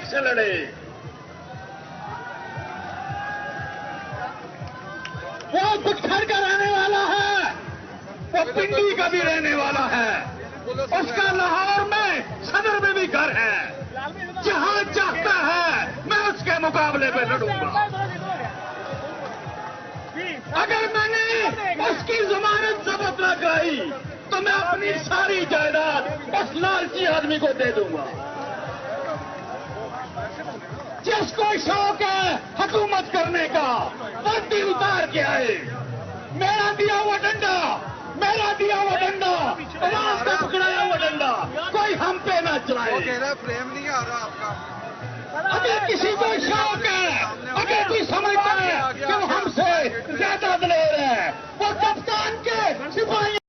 से लड़े। वो बुटखर का रहने वाला है, वो पिंडी का भी रहने वाला है, उसका लाहौर में सदर में भी घर है। जहां चाहता है मैं उसके मुकाबले पे लड़ूंगा। अगर मैंने उसकी जमानत जब्त न कराई तो मैं अपनी सारी जायदाद उस लालची आदमी को दे दूंगा। जिसको शौक है हुकूमत करने का, वर्दी उतार के आए। मेरा दिया हुआ डंडा, मेरा दिया हुआ डंडा, आवाज का पकड़ाया हुआ डंडा कोई हम पे ना चलाए। फ्रेम नहीं आ रहा आपका। अगर किसी को शौक है, अगर कोई समझता है कि